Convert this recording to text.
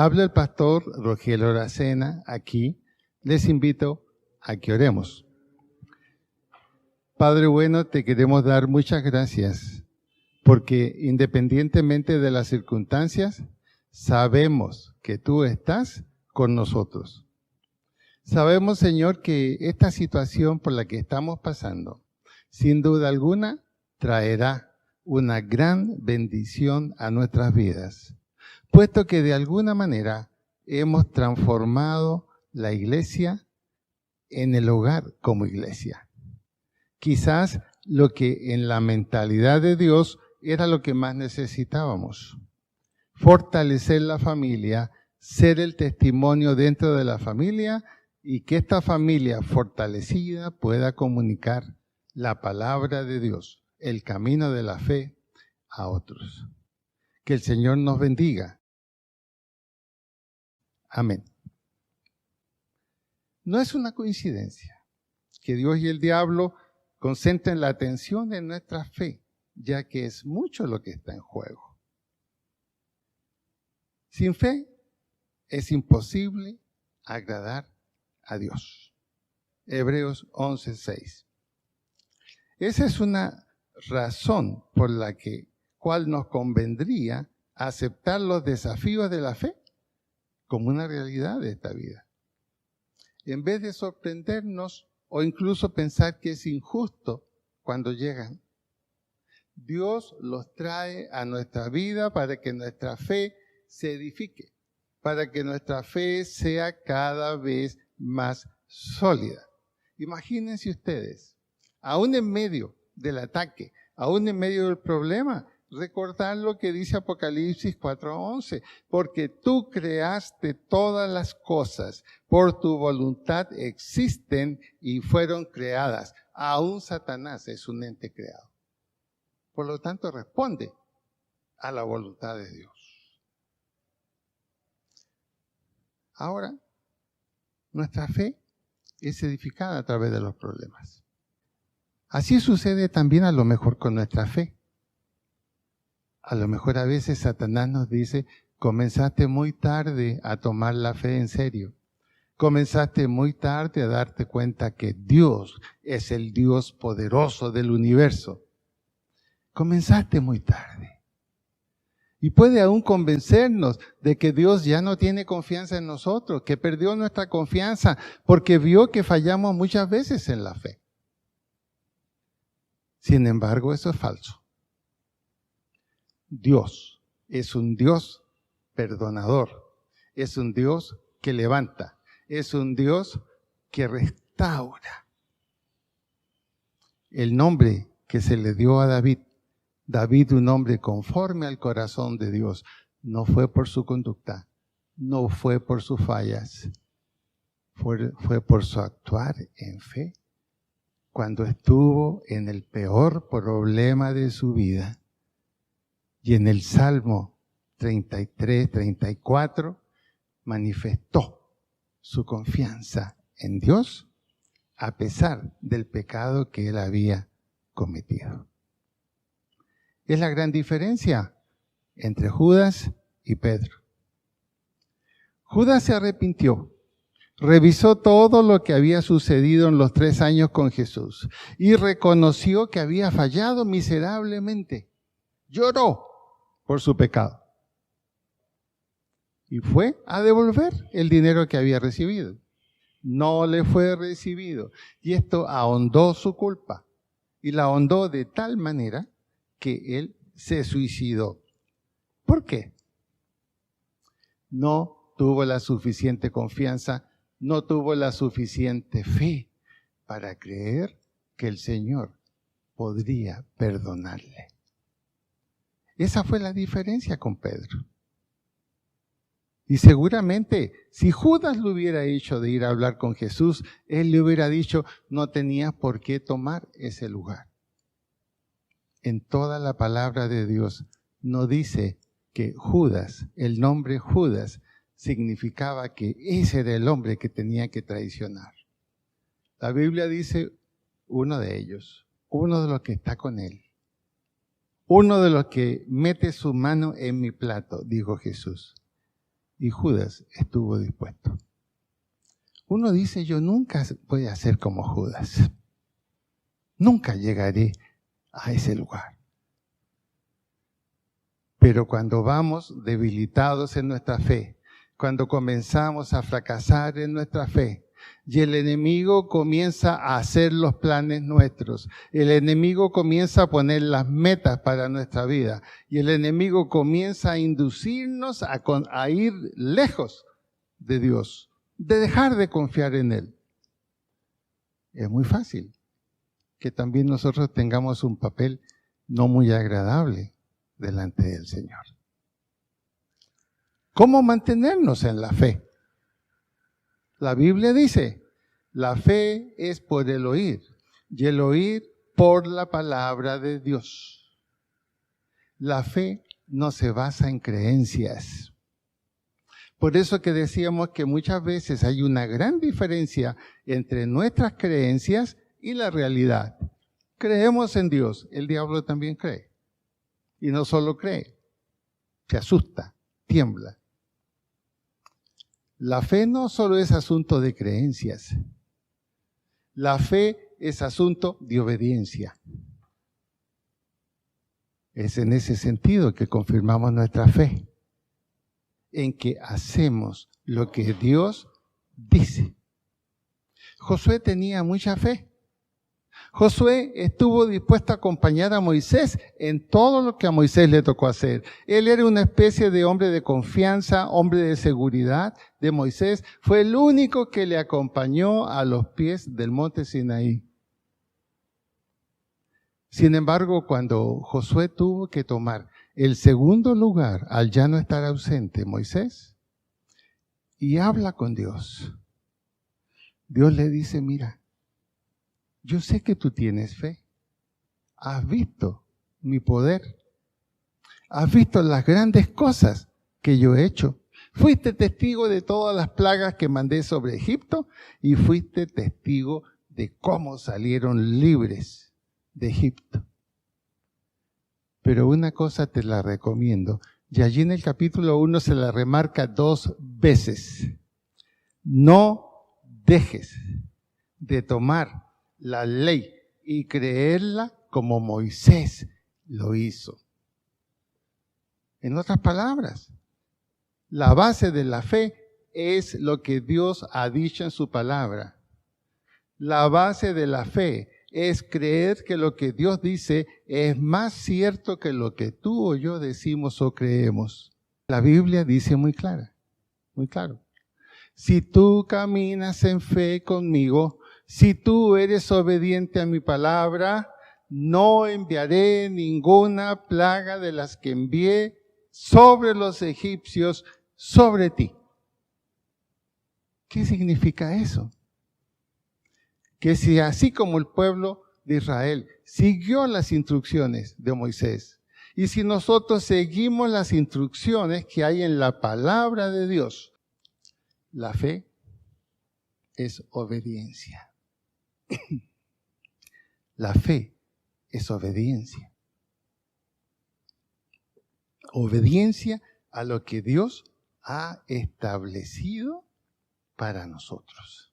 habla el pastor Rogelio Aracena. Aquí les invito a que oremos. Padre bueno, te queremos dar muchas gracias, porque independientemente de las circunstancias, sabemos que tú estás con nosotros. Sabemos, Señor, que esta situación por la que estamos pasando, sin duda alguna, traerá una gran bendición a nuestras vidas, puesto que de alguna manera hemos transformado la iglesia en el hogar como iglesia. Quizás lo que en la mentalidad de Dios era lo que más necesitábamos. Fortalecer la familia, ser el testimonio dentro de la familia y que esta familia fortalecida pueda comunicar la palabra de Dios, el camino de la fe a otros. Que el Señor nos bendiga. Amén. No es una coincidencia que Dios y el diablo concentren la atención en nuestra fe, ya que es mucho lo que está en juego. Sin fe es imposible agradar a Dios. Hebreos 11:6. Esa es una razón por la cual nos convendría aceptar los desafíos de la fe como una realidad de esta vida. En vez de sorprendernos o incluso pensar que es injusto cuando llegan, Dios los trae a nuestra vida para que nuestra fe se edifique, para que nuestra fe sea cada vez más sólida. Imagínense ustedes, aún en medio del ataque, aún en medio del problema, recordar lo que dice Apocalipsis 4:11, porque tú creaste todas las cosas, por tu voluntad existen y fueron creadas. Aún Satanás es un ente creado. Por lo tanto, responde a la voluntad de Dios. Ahora, nuestra fe es edificada a través de los problemas. Así sucede también a lo mejor con nuestra fe. A lo mejor a veces Satanás nos dice, comenzaste muy tarde a tomar la fe en serio. Comenzaste muy tarde a darte cuenta que Dios es el Dios poderoso del universo. Comenzaste muy tarde. Y puede aún convencernos de que Dios ya no tiene confianza en nosotros, que perdió nuestra confianza porque vio que fallamos muchas veces en la fe. Sin embargo, eso es falso. Dios es un Dios perdonador, es un Dios que levanta, es un Dios que restaura. El nombre que se le dio a David, un hombre conforme al corazón de Dios, no fue por su conducta, no fue por sus fallas, fue por su actuar en fe. Cuando estuvo en el peor problema de su vida, y en el Salmo 33, 34, manifestó su confianza en Dios a pesar del pecado que él había cometido. Es la gran diferencia entre Judas y Pedro. Judas se arrepintió, revisó todo lo que había sucedido en los 3 años con Jesús y reconoció que había fallado miserablemente. Lloró por su pecado. Y fue a devolver el dinero que había recibido. No le fue recibido. Y esto ahondó su culpa. Y la ahondó de tal manera que él se suicidó. ¿Por qué? No tuvo la suficiente confianza, no tuvo la suficiente fe para creer que el Señor podría perdonarle. Esa fue la diferencia con Pedro. Y seguramente, si Judas lo hubiera hecho de ir a hablar con Jesús, él le hubiera dicho, no tenías por qué tomar ese lugar. En toda la palabra de Dios no dice que Judas, el nombre Judas, significaba que ese era el hombre que tenía que traicionar. La Biblia dice uno de ellos, uno de los que está con él. Uno de los que mete su mano en mi plato, dijo Jesús. y Judas estuvo dispuesto. Uno dice, yo nunca voy a ser como Judas. Nunca llegaré a ese lugar. Pero cuando vamos debilitados en nuestra fe, cuando comenzamos a fracasar en nuestra fe, y el enemigo comienza a hacer los planes nuestros, el enemigo comienza a poner las metas para nuestra vida, y el enemigo comienza a inducirnos a ir lejos de Dios, de dejar de confiar en Él. Es muy fácil que también nosotros tengamos un papel no muy agradable delante del Señor. ¿Cómo mantenernos en la fe? La Biblia dice, la fe es por el oír, y el oír por la palabra de Dios. La fe no se basa en creencias. Por eso que decíamos que muchas veces hay una gran diferencia entre nuestras creencias y la realidad. Creemos en Dios, el diablo también cree. Y no solo cree, se asusta, tiembla. La fe no solo es asunto de creencias. La fe es asunto de obediencia. Es en ese sentido que confirmamos nuestra fe, en que hacemos lo que Dios dice. Josué tenía mucha fe. Josué estuvo dispuesto a acompañar a Moisés en todo lo que a Moisés le tocó hacer. Él era una especie de hombre de confianza, hombre de seguridad de Moisés. Fue el único que le acompañó a los pies del monte Sinaí. Sin embargo, cuando Josué tuvo que tomar el segundo lugar, al ya no estar ausente Moisés, y habla con Dios, Dios le dice, mira, yo sé que tú tienes fe. Has visto mi poder. Has visto las grandes cosas que yo he hecho. Fuiste testigo de todas las plagas que mandé sobre Egipto y fuiste testigo de cómo salieron libres de Egipto. Pero una cosa te la recomiendo, y allí en el capítulo 1 se la remarca 2 veces. No dejes de tomar la ley y creerla como Moisés lo hizo. En otras palabras, la base de la fe es lo que Dios ha dicho en su palabra. La base de la fe es creer que lo que Dios dice es más cierto que lo que tú o yo decimos o creemos. La Biblia dice muy claro. Si tú caminas en fe conmigo, si tú eres obediente a mi palabra, no enviaré ninguna plaga de las que envié sobre los egipcios, sobre ti. ¿Qué significa eso? Que si así como el pueblo de Israel siguió las instrucciones de Moisés, y si nosotros seguimos las instrucciones que hay en la palabra de Dios, la fe es obediencia. La fe es obediencia. Obediencia a lo que Dios ha establecido para nosotros.